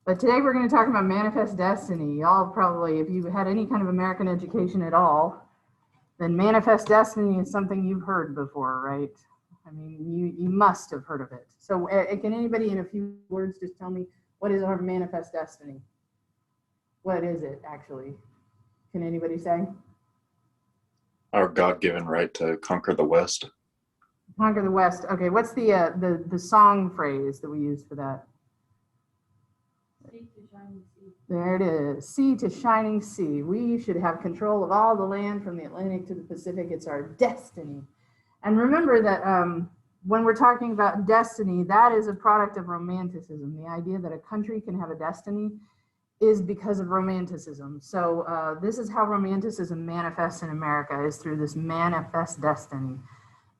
But today we're going to talk about Manifest Destiny. Y'all probably, if you had any kind of American education at all, then Manifest Destiny is something you've heard before, right? I mean, you must have heard of it. So can anybody in a few words just tell me, what is our Manifest Destiny? What is it actually? Can anybody say? Our God-given right to conquer the West. Conquer the West. Okay, what's the song phrase that we use for that? Sea to shining sea. There it is. Sea to shining sea. We should have control of all the land from the Atlantic to the Pacific. It's our destiny. And remember that when we're talking about destiny, that is a product of Romanticism. The idea that a country can have a destiny is because of Romanticism. So this is how Romanticism manifests in America, is through this manifest destiny.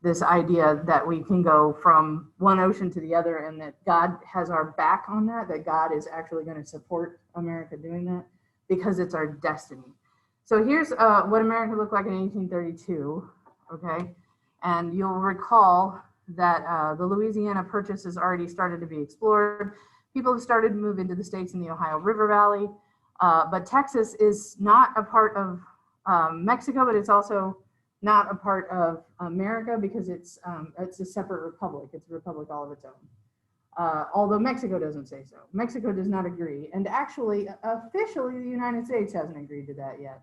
This idea that we can go from one ocean to the other and that God has our back on that God is actually going to support America doing that because it's our destiny. So here's what America looked like in 1832, okay? And you'll recall that the Louisiana Purchase has already started to be explored. People have started to move into the states in the Ohio River Valley, but Texas is not a part of Mexico, but it's also not a part of America because it's a separate republic. It's a republic all of its own. Although Mexico doesn't say so. Mexico does not agree. And actually, officially, the United States hasn't agreed to that yet.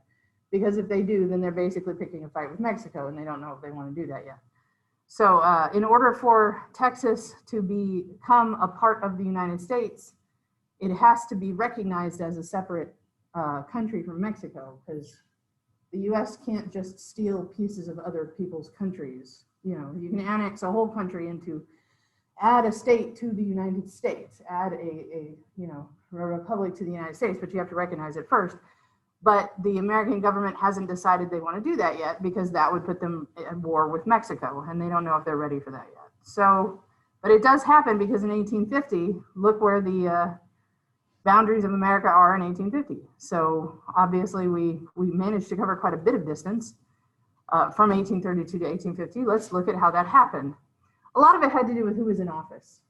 Because if they do, then they're basically picking a fight with Mexico, and they don't know if they want to do that yet. So in order for Texas to become a part of the United States, it has to be recognized as a separate country from Mexico, because the US can't just steal pieces of other people's countries. You know, you can annex a whole country add a state to the United States, add a republic to the United States, but you have to recognize it first. But the American government hasn't decided they want to do that yet because that would put them at war with Mexico, and they don't know if they're ready for that yet. So, but it does happen because in 1850, look where the boundaries of America are in 1850. So obviously we managed to cover quite a bit of distance from 1832 to 1850. Let's look at how that happened. A lot of it had to do with who was in office.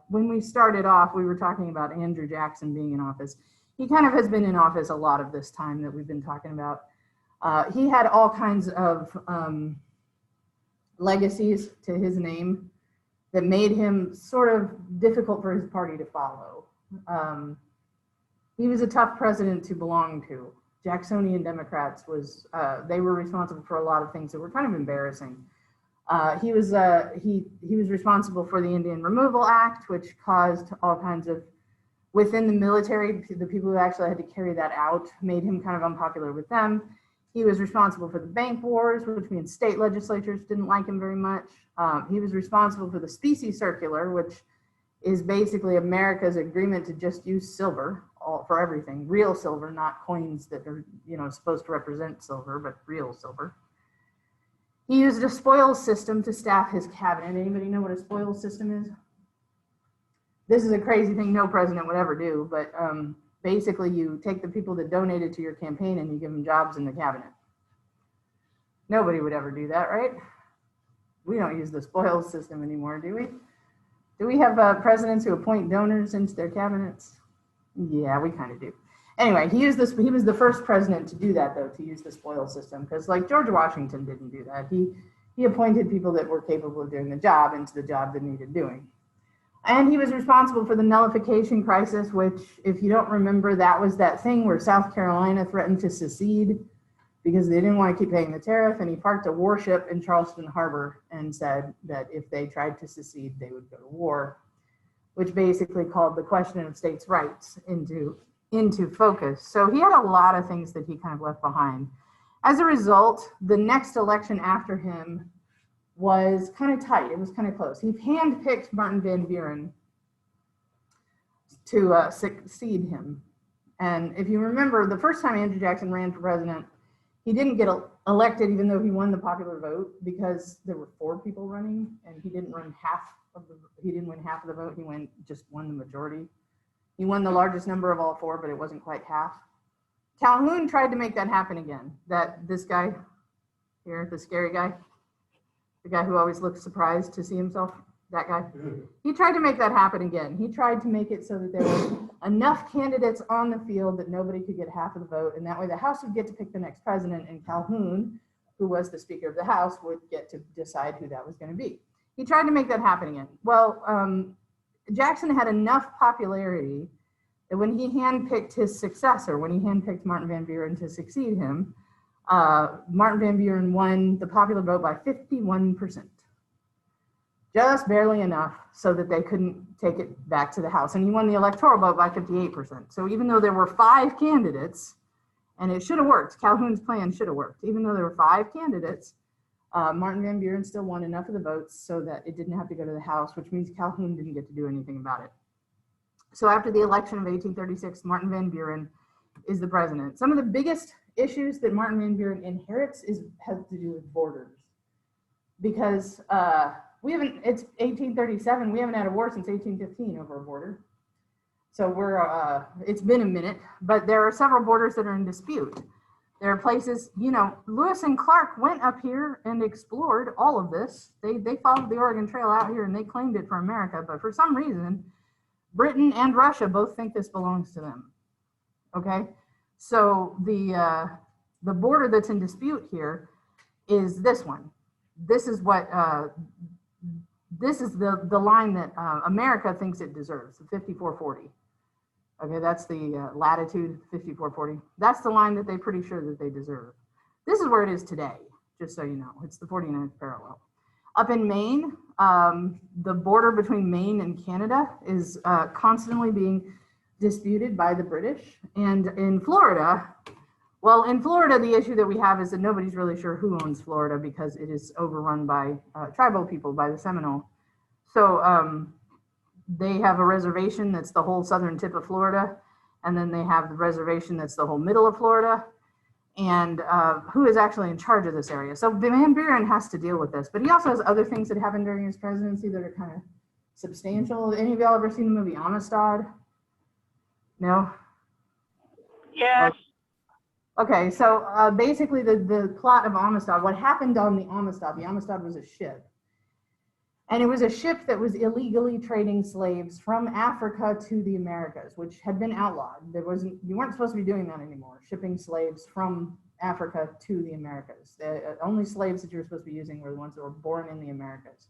When we started off, we were talking about Andrew Jackson being in office. He kind of has been in office a lot of this time that we've been talking about. He had all kinds of legacies to his name that made him sort of difficult for his party to follow. He was a tough president to belong to. Jacksonian Democrats they were responsible for a lot of things that were kind of embarrassing. He was responsible for the Indian Removal Act, which caused all kinds of, within the military, the people who actually had to carry that out made him kind of unpopular with them. He was responsible for the bank wars, which means state legislatures didn't like him very much. He was responsible for the Specie Circular, which is basically America's agreement to just use silver for everything, real silver, not coins that are, supposed to represent silver, but real silver. He used a spoils system to staff his cabinet. Anybody know what a spoils system is? This is a crazy thing no president would ever do, but basically you take the people that donated to your campaign and you give them jobs in the cabinet. Nobody would ever do that, right? We don't use the spoils system anymore, do we? Do we have presidents who appoint donors into their cabinets? Yeah, we kind of do. Anyway, he was the first president to do that, though, to use the spoils system, because like George Washington didn't do that. He appointed people that were capable of doing the job into the job that needed doing. And he was responsible for the nullification crisis, which, if you don't remember, that was that thing where South Carolina threatened to secede because they didn't want to keep paying the tariff, and he parked a warship in Charleston Harbor and said that if they tried to secede, they would go to war, which basically called the question of states' rights into focus. So he had a lot of things that he kind of left behind. As a result, the next election after him was kind of tight. It was kind of close. He handpicked Martin Van Buren to succeed him. And if you remember, the first time Andrew Jackson ran for president, he didn't get elected, even though he won the popular vote, because there were 4 people running, and he didn't win half of the vote. He won the majority. He won the largest number of all 4, but it wasn't quite half. Calhoun tried to make that happen again. This guy here, the scary guy, the guy who always looks surprised to see himself. that guy. He tried to make that happen again. He tried to make it so that there were enough candidates on the field that nobody could get half of the vote, and that way the House would get to pick the next president, and Calhoun, who was the Speaker of the House, would get to decide who that was going to be. He tried to make that happen again. Well, Jackson had enough popularity that when he handpicked his successor, when he handpicked Martin Van Buren to succeed him, Martin Van Buren won the popular vote by 51%. Just barely enough so that they couldn't take it back to the House. And he won the electoral vote by 58%. So even though there were 5 candidates, and it should have worked, Calhoun's plan should have worked. Even though there were 5 candidates, Martin Van Buren still won enough of the votes so that it didn't have to go to the House, which means Calhoun didn't get to do anything about it. So after the election of 1836, Martin Van Buren is the president. Some of the biggest issues that Martin Van Buren inherits has to do with borders. Because it's 1837, we haven't had a war since 1815 over a border. So it's been a minute, but there are several borders that are in dispute. There are places, Lewis and Clark went up here and explored all of this. They followed the Oregon Trail out here and they claimed it for America, but for some reason, Britain and Russia both think this belongs to them. Okay, so the border that's in dispute here is this one. This is what this is the line that America thinks it deserves, the 5440. Okay, that's the latitude 5440. That's the line that they're pretty sure that they deserve. This is where it is today, just so you know. It's the 49th parallel. Up in Maine, the border between Maine and Canada is constantly being disputed by the British. And in Florida, the issue that we have is that nobody's really sure who owns Florida because it is overrun by tribal people, by the Seminole. So they have a reservation that's the whole southern tip of Florida. And then they have the reservation that's the whole middle of Florida. And who is actually in charge of this area. So Van Buren has to deal with this, but he also has other things that happened during his presidency that are kind of substantial. Any of y'all ever seen the movie Amistad? No? Yes. Okay, so basically the plot of Amistad, what happened on the Amistad was a ship. And it was a ship that was illegally trading slaves from Africa to the Americas, which had been outlawed. You weren't supposed to be doing that anymore, shipping slaves from Africa to the Americas. The only slaves that you were supposed to be using were the ones that were born in the Americas.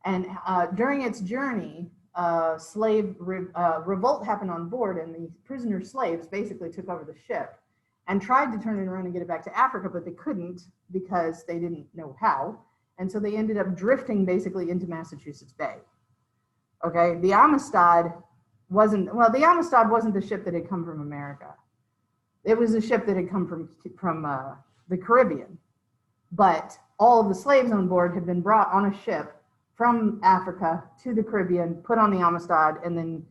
And during its journey, revolt happened on board, and the prisoner slaves basically took over the ship and tried to turn it around and get it back to Africa, but they couldn't because they didn't know how. And so they ended up drifting basically into Massachusetts Bay. Okay, the Amistad wasn't the ship that had come from America. It was a ship that had come from the Caribbean. But all of the slaves on board had been brought on a ship from Africa to the Caribbean, put on the Amistad, and then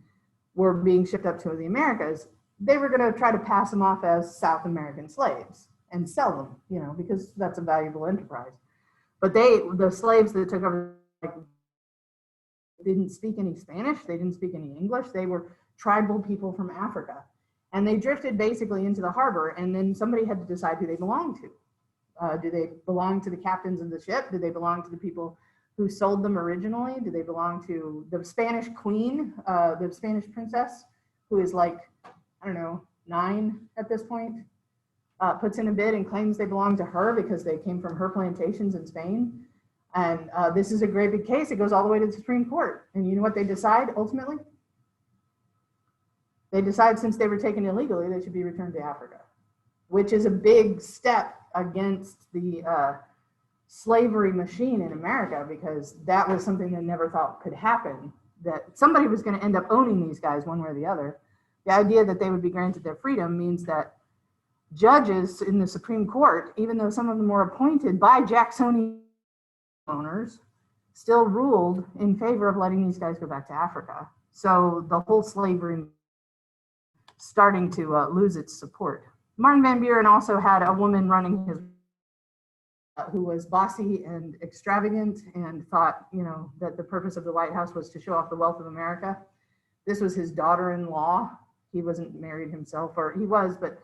were being shipped up to the Americas. They were going to try to pass them off as South American slaves and sell them, because that's a valuable enterprise. But the slaves that took over didn't speak any Spanish. They didn't speak any English. They were tribal people from Africa. And they drifted basically into the harbor. And then somebody had to decide who they belonged to. Do they belong to the captains of the ship? Do they belong to the people who sold them originally? Do they belong to the Spanish queen, the Spanish princess, who is 9 at this point? Puts in a bid and claims they belong to her because they came from her plantations in Spain. And this is a great big case. It goes all the way to the Supreme Court. And you know what they decide ultimately? They decide since they were taken illegally, they should be returned to Africa, which is a big step against the slavery machine in America, because that was something they never thought could happen, that somebody was going to end up owning these guys one way or the other. The idea that they would be granted their freedom means that judges in the Supreme Court, even though some of them were appointed by Jacksonian owners, still ruled in favor of letting these guys go back to Africa. So the whole slavery starting to lose its support. Martin Van Buren also had a woman running his who was bossy and extravagant and thought, that the purpose of the White House was to show off the wealth of America. This was his daughter-in-law. He wasn't married himself, or he was, but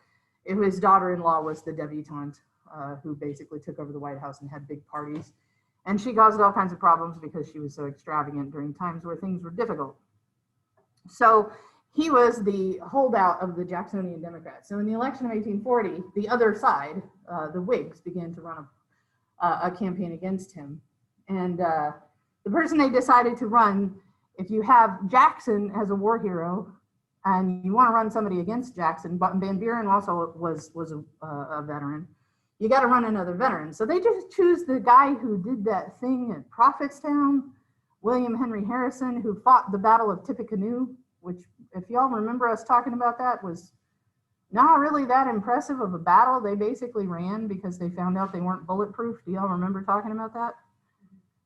his daughter-in-law was the debutante who basically took over the White House and had big parties. And she caused all kinds of problems because she was so extravagant during times where things were difficult. So he was the holdout of the Jacksonian Democrats. So in the election of 1840, the other side, the Whigs, began to run a campaign against him. And the person they decided to run, if you have Jackson as a war hero and you want to run somebody against Jackson, but Van Buren also was a veteran, you got to run another veteran. So they just choose the guy who did that thing at Prophetstown, William Henry Harrison, who fought the Battle of Tippecanoe, which, if y'all remember us talking about that, was not really that impressive of a battle. They basically ran because they found out they weren't bulletproof. Do y'all remember talking about that?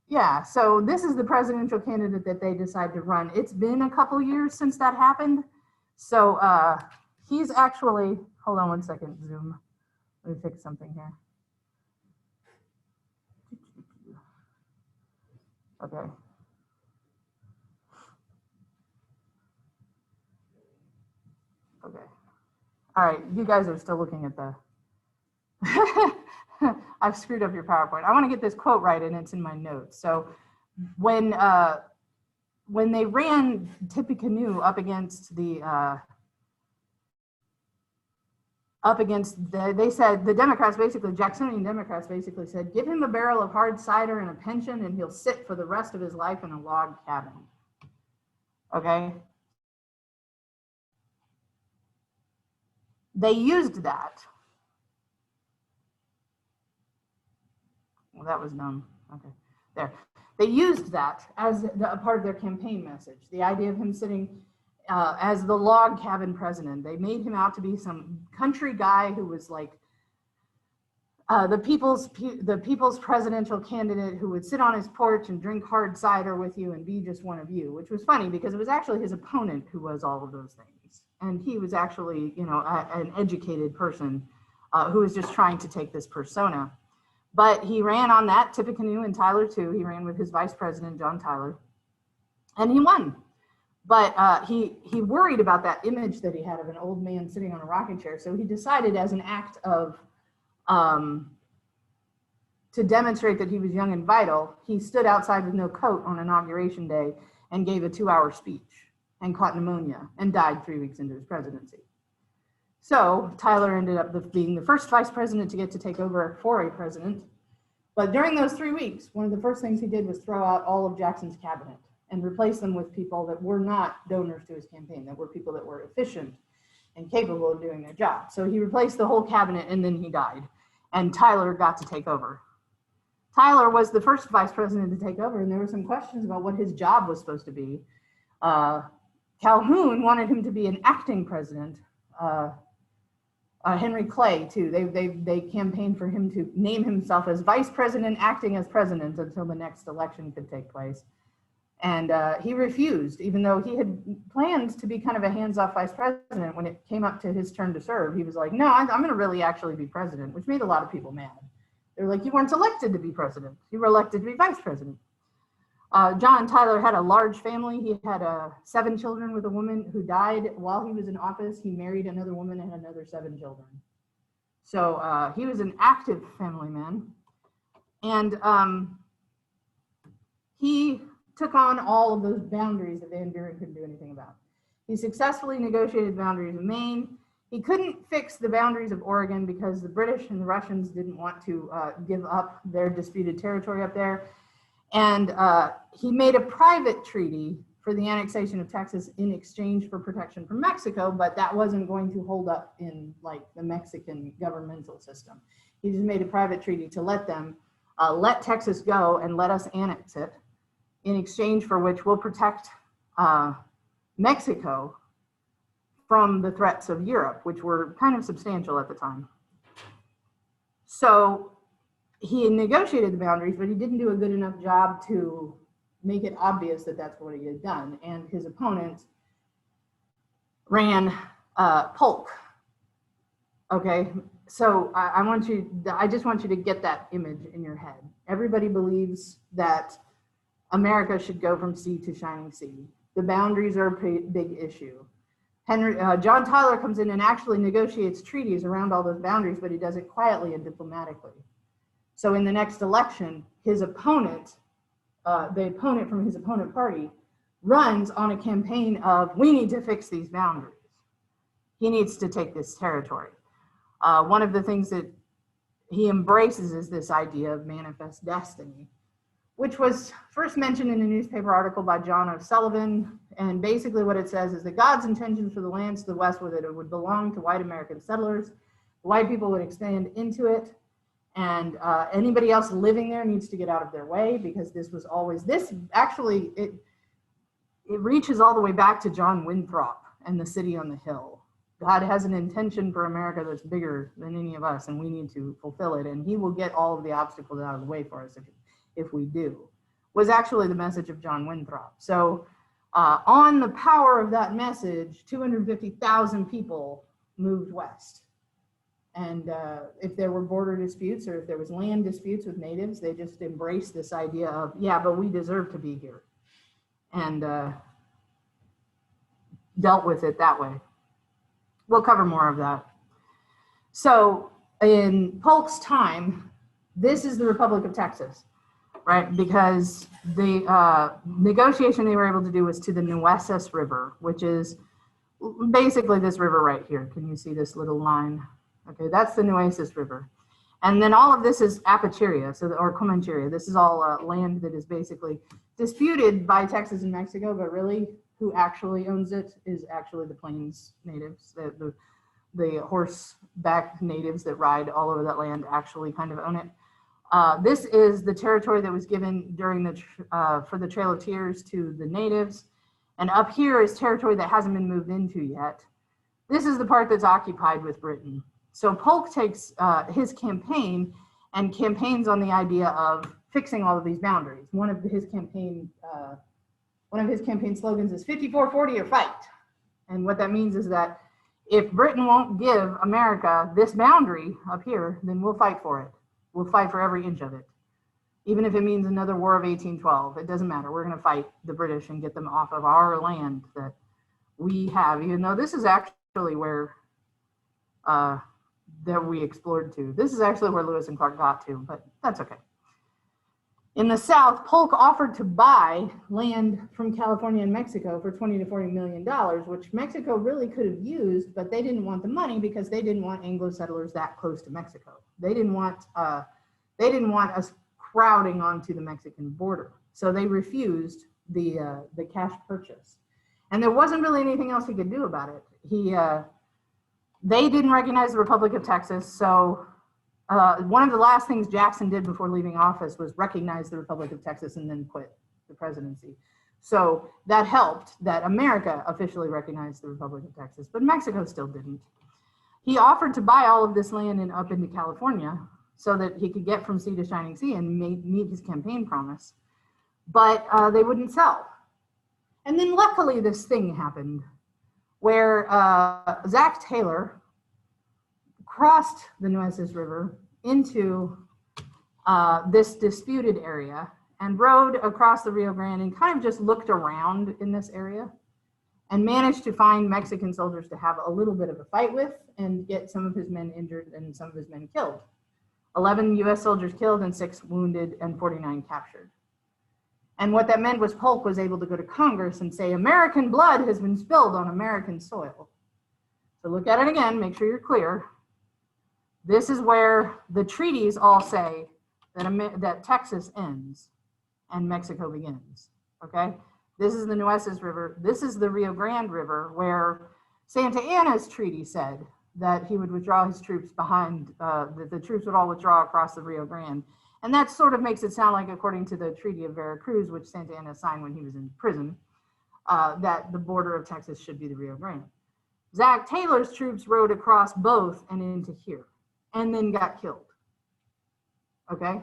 Yeah, so this is the presidential candidate that they decide to run. It's been a couple years since that happened. So he's actually, hold on one second, Zoom. Let me fix something here. Okay. Okay. All right, you guys are still looking at the, I've screwed up your PowerPoint. I want to get this quote right, and it's in my notes. So when they ran Tippecanoe up against they said, the Democrats, basically, Jacksonian Democrats basically said, give him a barrel of hard cider and a pension and he'll sit for the rest of his life in a log cabin. Okay. They used that. Well, that was dumb. Okay, there. They used that as a part of their campaign message. The idea of him sitting as the log cabin president. They made him out to be some country guy who was like the people's presidential candidate who would sit on his porch and drink hard cider with you and be just one of you, which was funny because it was actually his opponent who was all of those things. And he was actually, you know, an educated person who was just trying to take this persona. But he ran on that, Tippecanoe and Tyler too. He ran with his vice president, John Tyler, and he won. But he worried about that image that he had of an old man sitting on a rocking chair. So he decided, as an act of, to demonstrate that he was young and vital, he stood outside with no coat on Inauguration Day and gave a 2-hour speech and caught pneumonia and died 3 weeks into his presidency. So Tyler ended up being the first vice president to get to take over for a president. But during those 3 weeks, one of the first things he did was throw out all of Jackson's cabinet and replace them with people that were not donors to his campaign, that were people that were efficient and capable of doing their job. So he replaced the whole cabinet and then he died. And Tyler got to take over. Tyler was the first vice president to take over, and there were some questions about what his job was supposed to be. Calhoun wanted him to be an acting president. Henry Clay too. They campaigned for him to name himself as vice president, acting as president until the next election could take place. And he refused, even though he had planned to be kind of a hands-off vice president. When it came up to his turn to serve, he was like, no, I'm going to really actually be president, which made a lot of people mad. They're like, you weren't elected to be president. You were elected to be vice president. John Tyler had a large family. He had 7 children with a woman who died while he was in office. He married another woman and had another 7 children. So he was an active family man. And he took on all of those boundaries that Van Buren couldn't do anything about. He successfully negotiated boundaries of Maine. He couldn't fix the boundaries of Oregon because the British and the Russians didn't want to give up their disputed territory up there. And he made a private treaty for the annexation of Texas in exchange for protection from Mexico, but that wasn't going to hold up in like the Mexican governmental system. He just made a private treaty to let them let Texas go and let us annex it, in exchange for which we'll protect Mexico from the threats of Europe, which were kind of substantial at the time. So he negotiated the boundaries, but he didn't do a good enough job to make it obvious that that's what he had done. And his opponent ran Polk. Okay, so I just want you to get that image in your head. Everybody believes that America should go from sea to shining sea. The boundaries are a big issue. John Tyler comes in and actually negotiates treaties around all those boundaries, but he does it quietly and diplomatically. So in the next election, his opponent, the opponent from his opponent party, runs on a campaign of, we need to fix these boundaries. He needs to take this territory. One of the things that he embraces is this idea of manifest destiny, which was first mentioned in a newspaper article by John O'Sullivan. And basically what it says is that God's intentions for the lands to the west were that it would belong to white American settlers. The white people would expand into it, and anybody else living there needs to get out of their way, because this was always, this actually, it reaches all the way back to John Winthrop and the City on the Hill. God has an intention for America that's bigger than any of us, and we need to fulfill it. And he will get all of the obstacles out of the way for us if we do, was actually the message of John Winthrop. So on the power of that message, 250,000 people moved west. And if there were border disputes or if there was land disputes with natives, they just embraced this idea of, yeah, but we deserve to be here. And dealt with it that way. We'll cover more of that. So in Polk's time, this is the Republic of Texas, right? Because the negotiation they were able to do was to the Nueces River, which is basically this river right here. Can you see this little line? Okay, that's the Nueces River. And then all of this is Apacheria, or Comancheria. This is all land that is basically disputed by Texas and Mexico, but really who actually owns it is actually the Plains natives, the horseback natives that ride all over that land actually kind of own it. This is the territory that was given during for the Trail of Tears to the natives. And up here is territory that hasn't been moved into yet. This is the part that's occupied with Britain. So Polk takes his campaign and campaigns on the idea of fixing all of these boundaries. One of his campaign slogans is 54-40 or fight. And what that means is that if Britain won't give America this boundary up here, then we'll fight for it. We'll fight for every inch of it. Even if it means another war of 1812, it doesn't matter. We're going to fight the British and get them off of our land that we have, even though this is actually where that we explored to. This is actually where Lewis and Clark got to, but that's okay. In the South, Polk offered to buy land from California and Mexico for $20 to $40 million, which Mexico really could have used, but they didn't want the money because they didn't want Anglo settlers that close to Mexico. They didn't want us crowding onto the Mexican border, so they refused the cash purchase. And there wasn't really anything else he could do about it. They didn't recognize the Republic of Texas, so one of the last things Jackson did before leaving office was recognize the Republic of Texas and then quit the presidency. So that helped that America officially recognized the Republic of Texas, but Mexico still didn't. He offered to buy all of this land up into California so that he could get from sea to shining sea and meet his campaign promise, but they wouldn't sell. And then luckily this thing happened where Zach Taylor crossed the Nueces River into this disputed area and rode across the Rio Grande and kind of just looked around in this area and managed to find Mexican soldiers to have a little bit of a fight with and get some of his men injured and some of his men killed. 11 US soldiers killed and 6 wounded and 49 captured. And what that meant was Polk was able to go to Congress and say, American blood has been spilled on American soil. So look at it again, make sure you're clear. This is where the treaties all say that Texas ends and Mexico begins, okay? This is the Nueces River. This is the Rio Grande River, where Santa Anna's treaty said that he would withdraw his troops behind, that the troops would all withdraw across the Rio Grande. And that sort of makes it sound like, according to the Treaty of Veracruz, which Santa Anna signed when he was in prison, that the border of Texas should be the Rio Grande. Zach Taylor's troops rode across both and into here, and then got killed, okay?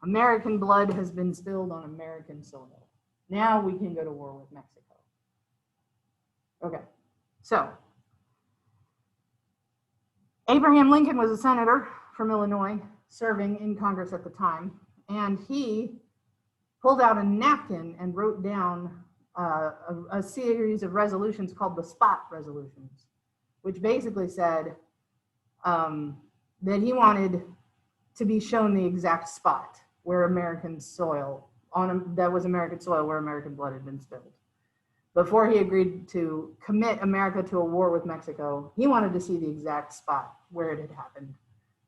American blood has been spilled on American soil. Now we can go to war with Mexico. Okay, so Abraham Lincoln was a senator from Illinois, serving in Congress at the time, and he pulled out a napkin and wrote down a series of resolutions called the Spot Resolutions, which basically said that he wanted to be shown the exact spot where American soil, that was American soil where American blood had been spilled. Before he agreed to commit America to a war with Mexico, he wanted to see the exact spot where it had happened,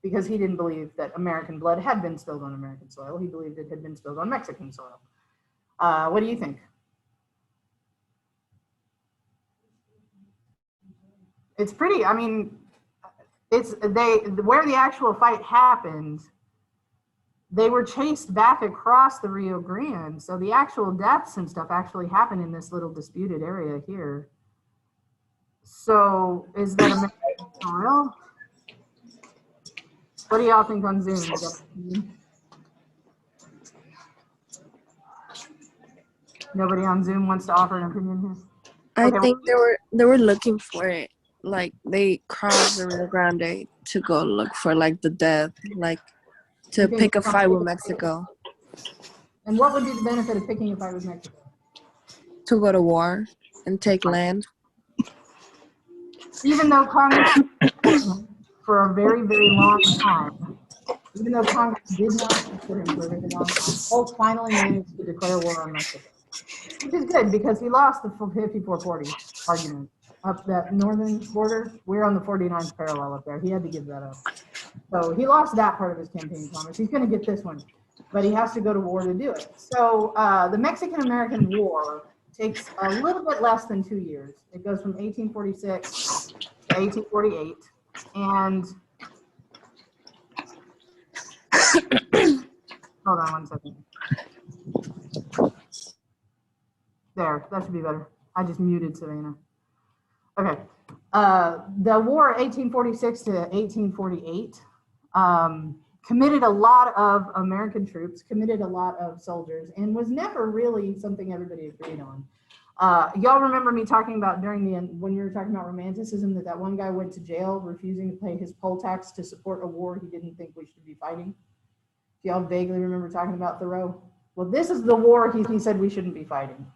because he didn't believe that American blood had been spilled on American soil. He believed it had been spilled on Mexican soil. What do you think? It's pretty, I mean, where the actual fight happened, they were chased back across the Rio Grande. So the actual deaths and stuff actually happened in this little disputed area here. So is that American soil? What do y'all think on Zoom? Nobody on Zoom wants to offer an opinion here? I Okay. think they were looking for it. Like they crossed the Rio Grande to go look for like the death, like to Okay. pick a fight with Mexico, And what would be the benefit of picking a fight with Mexico? to go to war and take land. Even though Congress, for a very, very long time, even though Congress did not support him for a very long time, Polk finally managed to declare war on Mexico, which is good because he lost the 54-40 argument up that northern border. We're on the 49th parallel up there. He had to give that up. So he lost that part of his campaign promise. He's going to get this one, but he has to go to war to do it. So the Mexican-American War takes a little bit less than 2 years. It goes from 1846 to 1848. And hold on one second. There, that should be better. I just muted Savannah. Okay. The war 1846 to 1848 committed a lot of American troops, committed a lot of soldiers, and was never really something everybody agreed on. Y'all remember me talking about during the end, when we were talking about romanticism, that one guy went to jail refusing to pay his poll tax to support a war he didn't think we should be fighting? Do y'all vaguely remember talking about Thoreau? Well, this is the war he said we shouldn't be fighting.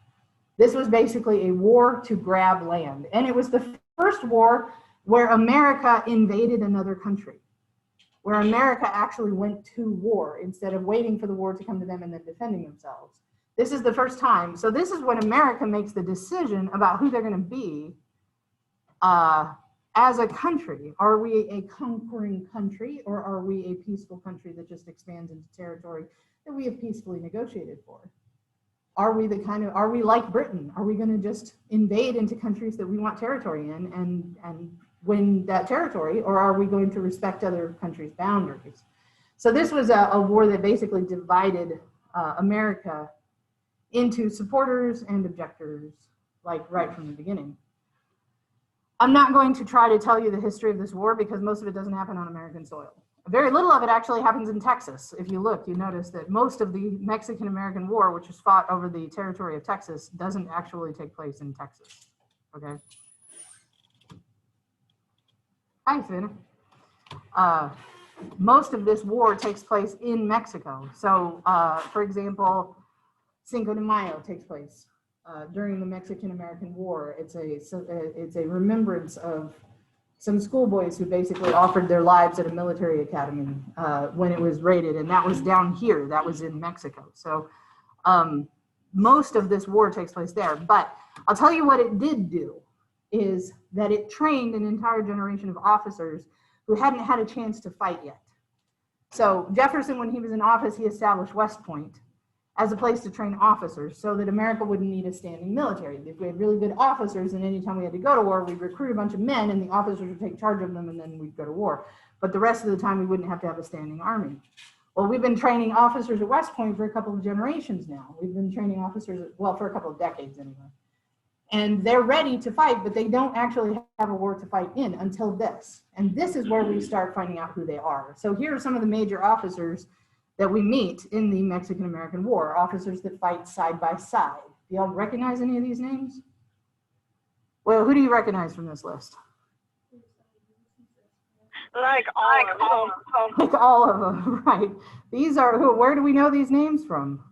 This was basically a war to grab land. And it was the first war where America invaded another country, where America actually went to war instead of waiting for the war to come to them and then defending themselves. This is the first time. So this is when America makes the decision about who they're going to be as a country. Are we a conquering country, or are we a peaceful country that just expands into territory that we have peacefully negotiated for? Are we like Britain? Are we going to just invade into countries that we want territory in and win that territory, or are we going to respect other countries' boundaries? So this was a war that basically divided America into supporters and objectors, like right from the beginning. I'm not going to try to tell you the history of this war because most of it doesn't happen on American soil. Very little of it actually happens in Texas. If you look, you notice that most of the Mexican-American War, which was fought over the territory of Texas, doesn't actually take place in Texas. Okay. Hi, Savannah. Most of this war takes place in Mexico. So, for example, Cinco de Mayo takes place during the Mexican-American War. It's a remembrance of some schoolboys who basically offered their lives at a military academy when it was raided, and that was down here. That was in Mexico. So most of this war takes place there. But I'll tell you what it did do is that it trained an entire generation of officers who hadn't had a chance to fight yet. So Jefferson, when he was in office, he established West Point as a place to train officers so that America wouldn't need a standing military. If we had really good officers, and anytime we had to go to war, we'd recruit a bunch of men and the officers would take charge of them and then we'd go to war. But the rest of the time we wouldn't have to have a standing army. Well, we've been training officers at West Point for a couple of generations now. We've been training officers, well, for a couple of decades anyway. And they're ready to fight, but they don't actually have a war to fight in until this. And this is where we start finding out who they are. So here are some of the major officers that we meet in the Mexican-American War, officers that fight side by side. Do y'all recognize any of these names? Well, who do you recognize from this list? Like all of them. Like all of them, right. These are who, where do we know these names from?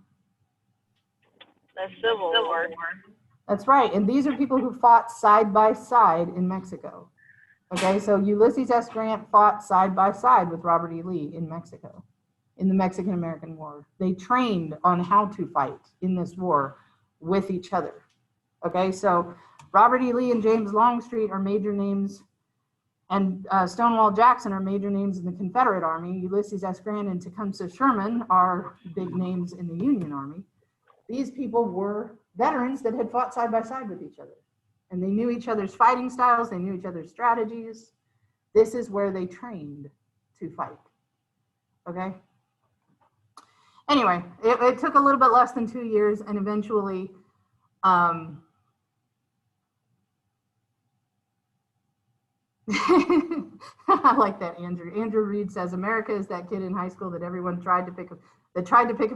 The Civil War. That's right, and these are people who fought side by side in Mexico. Okay, so Ulysses S. Grant fought side by side with Robert E. Lee in Mexico, in the Mexican-American War. They trained on how to fight in this war with each other. Okay, so Robert E. Lee and James Longstreet are major names, and Stonewall Jackson are major names in the Confederate Army. Ulysses S. Grant and Tecumseh Sherman are big names in the Union Army. These people were veterans that had fought side by side with each other. And they knew each other's fighting styles, they knew each other's strategies. This is where they trained to fight. Okay? Anyway, it took a little bit less than 2 years, and eventually, I like that, Andrew. Andrew Reed says, America is that kid in high school that everyone tried to pick a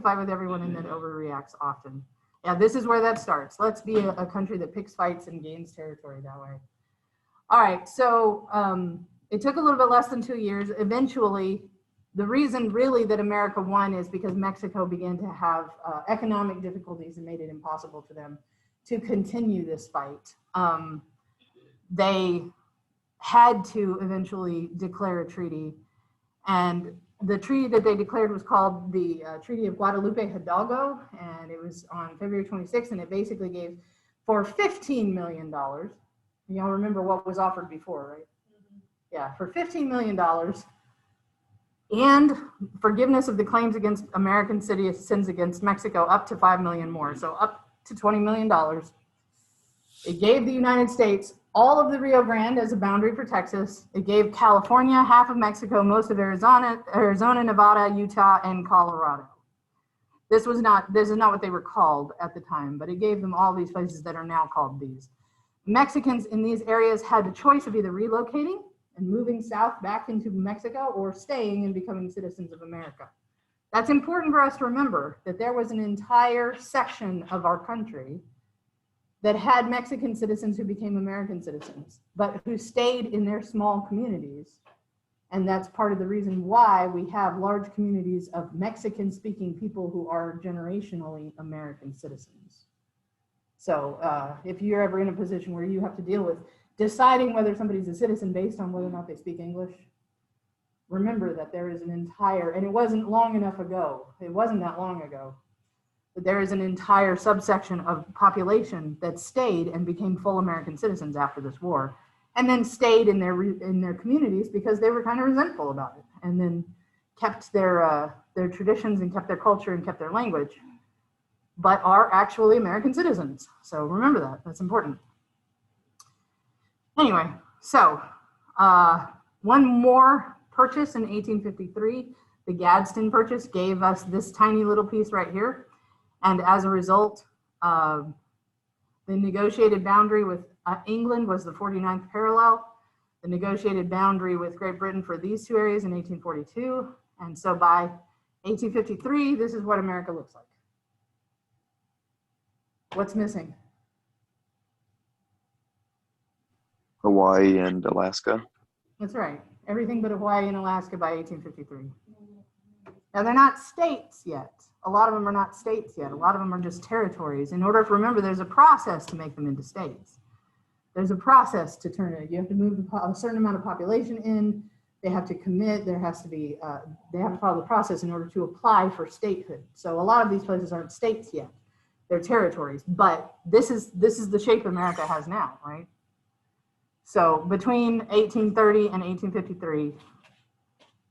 fight with everyone and then overreacts often. Yeah, this is where that starts. Let's be a country that picks fights and gains territory that way. All right, so it took a little bit less than 2 years. Eventually, the reason really that America won is because Mexico began to have economic difficulties and made it impossible for them to continue this fight. They had to eventually declare a treaty, and the treaty that they declared was called the Treaty of Guadalupe Hidalgo, and it was on February 26th, and it basically gave for $15 million. Y'all remember what was offered before, right? Yeah, for $15 million and forgiveness of the claims against American citizens against Mexico up to $5 million more, so up to $20 million. It gave the United States all of the Rio Grande as a boundary for Texas. It gave California, half of Mexico, most of Arizona, Nevada, Utah, and Colorado. This is not what they were called at the time, but it gave them all these places that are now called these. Mexicans in these areas had the choice of either relocating and moving south back into Mexico or staying and becoming citizens of America. That's important for us to remember, that there was an entire section of our country that had Mexican citizens who became American citizens, but who stayed in their small communities. And that's part of the reason why we have large communities of Mexican-speaking people who are generationally American citizens. So if you're ever in a position where you have to deal with deciding whether somebody's a citizen based on whether or not they speak English, remember that there is an entire, and it wasn't long enough ago, it wasn't that long ago, but there is an entire subsection of population that stayed and became full American citizens after this war, and then stayed in their communities because they were kind of resentful about it, and then kept their traditions and kept their culture and kept their language, but are actually American citizens. So remember that, that's important. Anyway, so one more purchase in 1853, the Gadsden Purchase gave us this tiny little piece right here. And as a result, the negotiated boundary with England was the 49th parallel. The negotiated boundary with Great Britain for these two areas in 1842. And so by 1853, this is what America looks like. What's missing? Hawaii and Alaska. That's right. Everything but Hawaii and Alaska by 1853. Now they're not states yet. A lot of them are not states yet. A lot of them are just territories. In order to remember, there's a process to make them into states. There's a process to turn it. You have to move a certain amount of population in. They have to commit. There has to be. They have to follow the process in order to apply for statehood. So a lot of these places aren't states yet. They're territories. But this is the shape America has now, right? So between 1830 and 1853,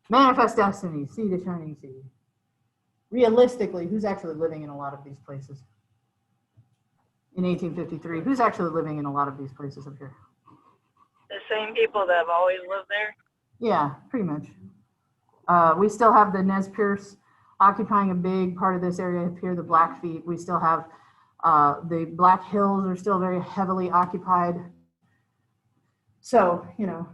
Manifest Destiny, Sea to Shining Sea. Realistically, who's actually living in a lot of these places? In 1853, who's actually living in a lot of these places up here? The same people that have always lived there. Yeah, pretty much. We still have the Nez Perce occupying a big part of this area up here, the Blackfeet. We still have the Black Hills are still very heavily occupied. So, you know,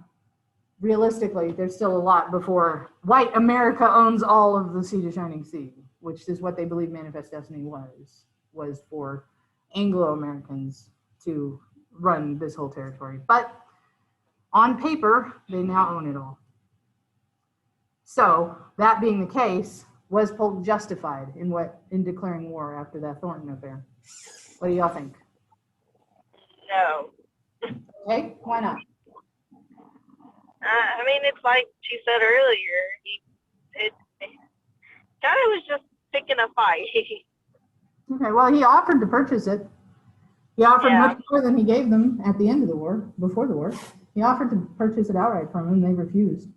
realistically, there's still a lot before white America owns all of the Sea to Shining Sea, which is what they believe Manifest Destiny was for Anglo-Americans to run this whole territory. But on paper, they now own it all. So that being the case, was Polk justified in declaring war after that Thornton affair? What do y'all think? No. Okay, why not? I mean, it's like she said earlier. It kind of was just picking a fight. Okay, well, he offered to purchase it. He offered Yeah. much more than he gave them at the end of the war, before the war. He offered to purchase it outright from them. They refused.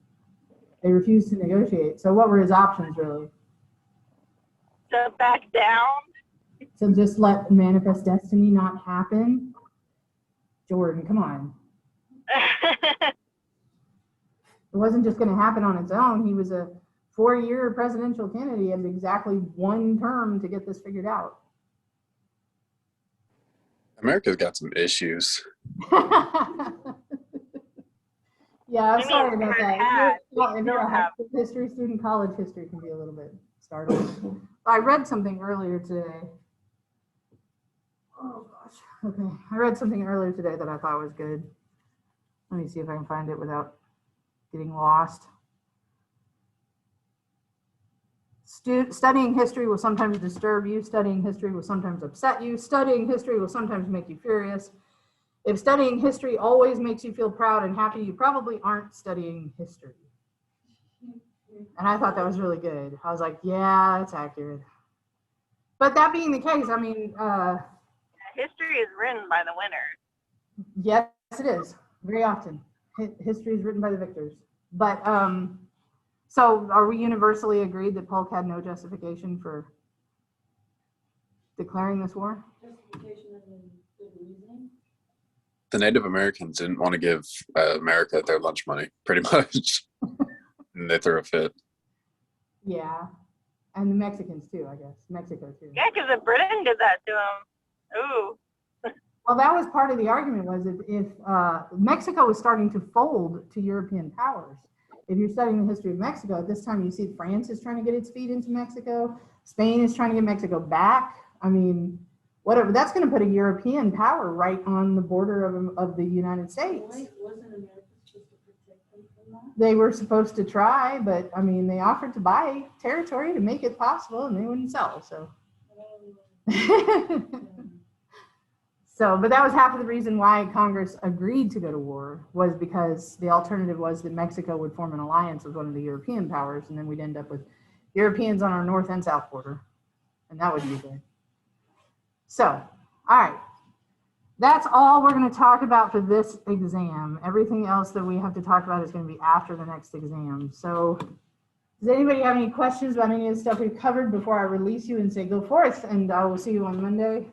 They refused to negotiate. So what were his options, really? To back down. So just let Manifest Destiny not happen? Jordan, come on. It wasn't just going to happen on its own. He was a 4-year presidential candidate. He had exactly 1 term to get this figured out. America's got some issues. Yeah, I'm I mean, sorry about we've that. had- If you're a still high have. school history student, college history can be a little bit startling. I read something earlier today. Oh gosh. Okay, I read something earlier today that I thought was good. Let me see if I can find it without getting lost. Studying history will sometimes disturb you. Studying history will sometimes upset you. Studying history will sometimes make you furious. If studying history always makes you feel proud and happy, you probably aren't studying history. And I thought that was really good. I was like, yeah, that's accurate. But that being the case, I mean, History is written by the winner. yes, it is. Very often. History is written by the victors. But, so are we universally agreed that Polk had no justification for declaring this war? Justification of the reasoning. The Native Americans didn't want to give America their lunch money, pretty much. And they threw a fit. Yeah. And the Mexicans too, I guess. Mexico too. Yeah, because the Britain did that to him. Ooh. Well, that was part of the argument was if Mexico was starting to fold to European powers. If you're studying the history of Mexico, at this time you see France is trying to get its feet into Mexico. Spain is trying to get Mexico back. I mean, whatever. That's going to put a European power right on the border of the United States. Wasn't America supposed to protect them from that? They were supposed to try, but I mean, they offered to buy territory to make it possible and they wouldn't sell. So. So, but that was half of the reason why Congress agreed to go to war was because the alternative was that Mexico would form an alliance with one of the European powers, and then we'd end up with Europeans on our north and south border, and that would be good. So, all right, that's all we're going to talk about for this exam. Everything else that we have to talk about is going to be after the next exam. So, does anybody have any questions about any of the stuff we've covered before I release you and say go forth, and I will see you on Monday?